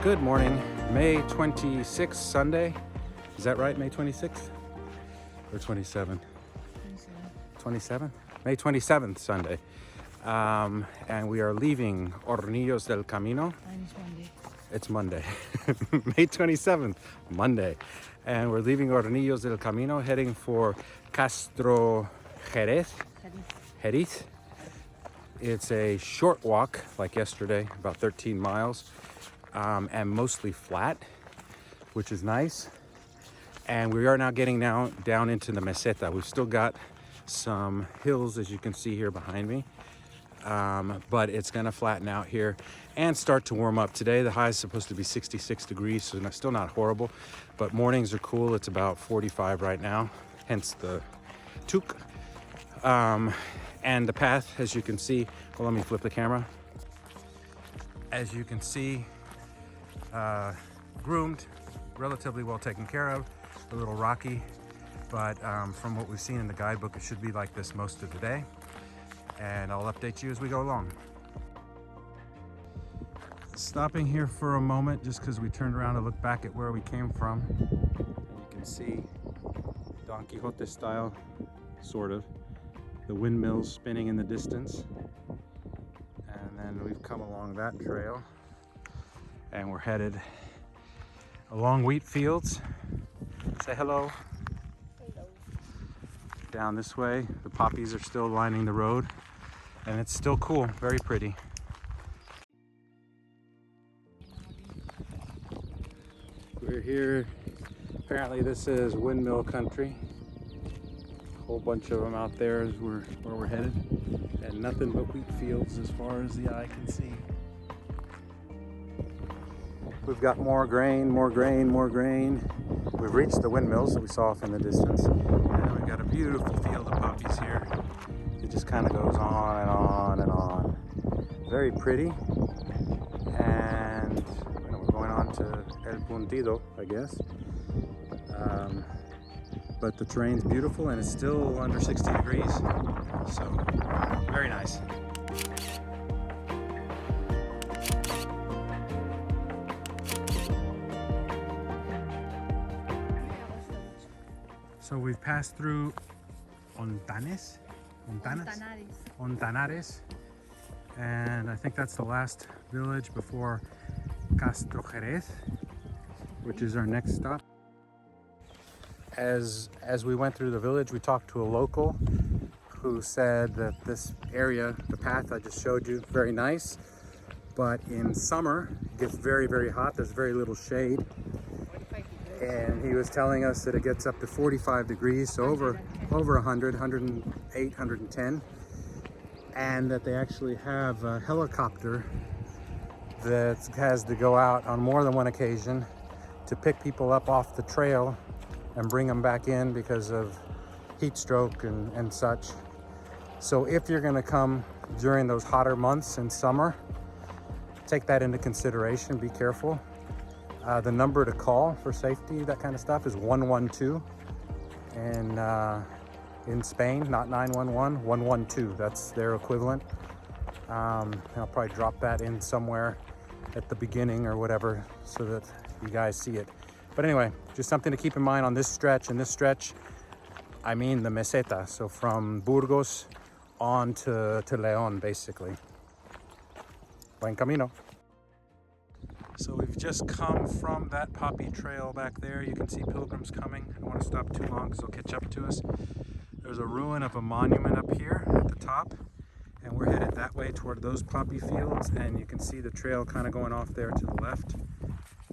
Good morning, May 26th, Sunday. Is that right, May 26th? Or 27th? 27th? May 27th, Sunday. And we are leaving Hornillos del Camino. It's Monday. May 27th, Monday. And we're leaving Hornillos del Camino, heading for Castrojeriz. It's a short walk, like yesterday, about 13 miles, and mostly flat, which is nice. And we are now getting down into the Meseta. We've still got some hills, as you can see here behind me, but it's gonna flatten out here and start to warm up. Today, the high is supposed to be 66 degrees, so still not horrible, but mornings are cool. It's about 45 right now, hence the 𝗕𝗥. And the path, as you can see, well, let me flip the camera. As you can see, groomed, relatively well taken care of, a little rocky, but from what we've seen in the guidebook, it should be like this most of the day. And I'll update you as we go along. Stopping here for a moment, just because we turned around to look back at where we came from. You can see Don Quixote style, sort of. The windmills spinning in the distance. And then we've come along that trail and we're headed along wheat fields. Say hello. Hello. Down this way. The poppies are still lining the road and it's still cool, very pretty. We're here, apparently this is windmill country. Whole bunch of them out there is where we're headed, and nothing but wheat fields as far as the eye can see. We've got more grain, more grain, more grain. We've reached the windmills that we saw off in the distance, and we've got a beautiful field of poppies here. It just kind of goes on and on and on. Very pretty, and we're going on to 𝗪𝗚𝗙𝗚𝗓𝗏, I guess. But the terrain's beautiful and it's still under 60 degrees, so very nice. So we've passed through 𝗓𝗏𝗧𝗔𝗏, and I think that's the last village before Castrojeriz, which is our next stop. As we went through the village, we talked to a local who said that this area, the path I just showed you, very nice, but in summer it gets very, very hot. There's very little shade, and he was telling us that it gets up to 45 degrees, so over 100, 108, 110, and that they actually have a helicopter that has to go out on more than one occasion to pick people up off the trail and bring them back in because of heat stroke and such. So if you're gonna come during those hotter months in summer, take that into consideration, be careful. The number to call for safety, that kind of stuff, is 112. And in Spain, not 911, 112, that's their equivalent. I'll probably drop that in somewhere at the beginning or whatever so that you guys see it. But anyway, just something to keep in mind on this stretch. And this stretch, I mean the Meseta. So from Burgos on to León, basically. Buen camino. So we've just come from that poppy trail back there. You can see pilgrims coming. I don't want to stop too long because they'll catch up to us. There's a ruin of a monument up here at the top. And we're headed that way toward those poppy fields. And you can see the trail kind of going off there to the left.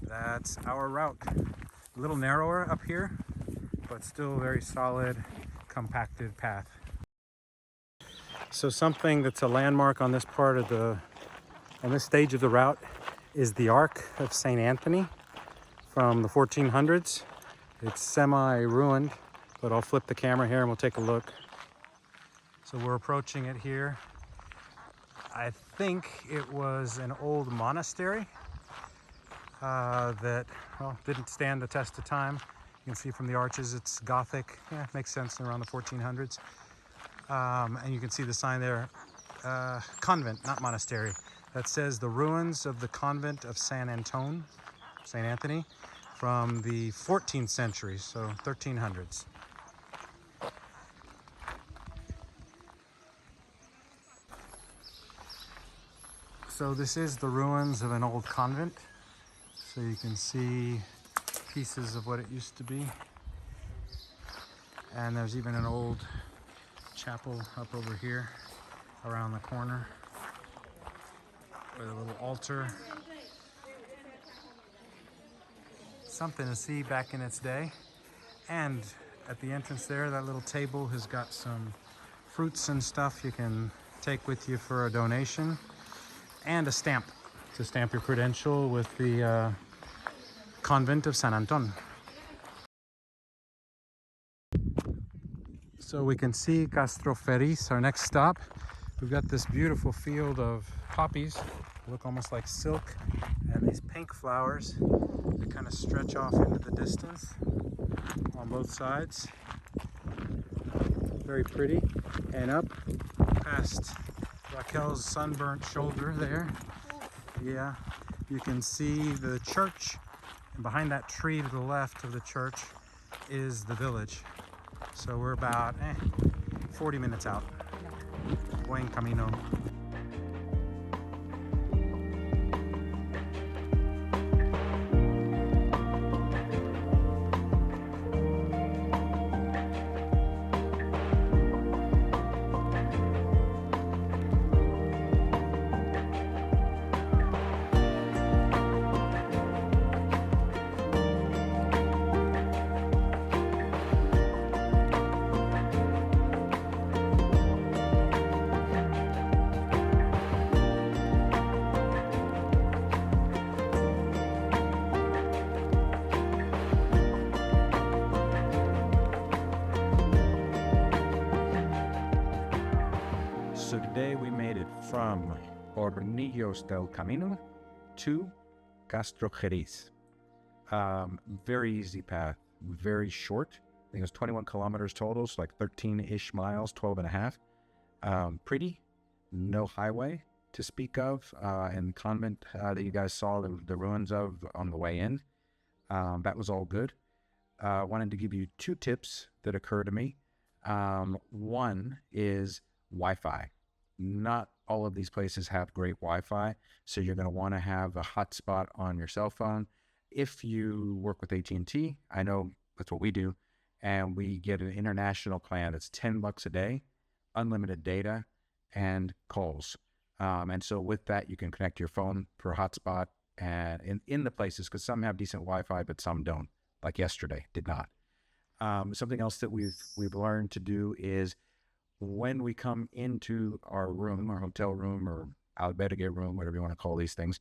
That's our route. A little narrower up here, but still very solid, compacted path. So something that's a landmark on this part of on this stage of the route is the Ark of St. Anthony from the 1400s. It's semi-ruined, but I'll flip the camera here and we'll take a look. So we're approaching it here. I think it was an old monastery that, well, didn't stand the test of time. You can see from the arches it's Gothic. Yeah, makes sense around the 1400s. And you can see the sign there, convent, not monastery, that says the ruins of the convent of San Antone. St. Anthony, from the 14th century, so 1300s. So this is the ruins of an old convent. So you can see pieces of what it used to be. And there's even an old chapel up over here around the corner with a little altar. Something to see back in its day. And at the entrance there, that little table has got some fruits and stuff you can take with you for a donation, and a stamp to stamp your credential with the convent of San Anton. So we can see Castrojeriz, our next stop. We've got this beautiful field of poppies, look almost like silk, and these pink flowers that kind of stretch off into the distance on both sides. Very pretty. And up past Raquel's sunburnt shoulder there, yeah, you can see the church, and behind that tree to the left of the church is the village. So we're about 40 minutes out. Buen camino. So today we made it from Hornillos del Camino to Castrojeriz. Very easy path, very short. I think it was 21 kilometers total, so like 13-ish miles, 12 and a half. Pretty, no highway to speak of, and the convent that you guys saw the ruins of on the way in. That was all good. Wanted to give you two tips that occur to me. One is Wi-Fi. Not all of these places have great Wi-Fi, so you're going to want to have a hotspot on your cell phone. If you work with AT&T, I know that's what we do, and we get an international plan that's $10 a day, unlimited data, and calls. And so with that, you can connect your phone for a hotspot and in the places, because some have decent Wi-Fi, but some don't, like yesterday, did not. Something else that we've learned to do is when we come into our room, our hotel room or albergue room, whatever you want to call these things,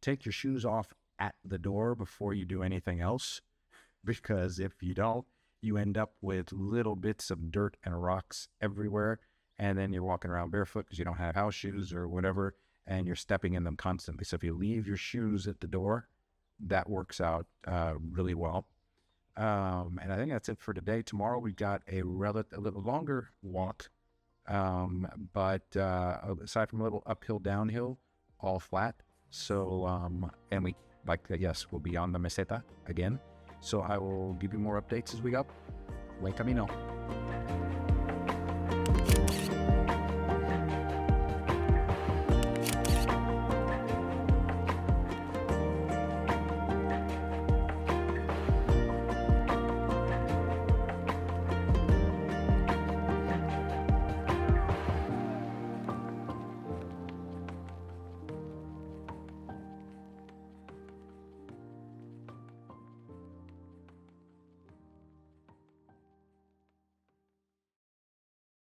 take your shoes off at the door before you do anything else, because if you don't, you end up with little bits of dirt and rocks everywhere, and then you're walking around barefoot because you don't have house shoes or whatever, and you're stepping in them constantly. So if you leave your shoes at the door, that works out really well. And I think that's it for today. Tomorrow we've got a little longer walk, but aside from a little uphill, downhill, all flat. So, and we, yes, we'll be on the Meseta again. So I will give you more updates as we go. Buen camino.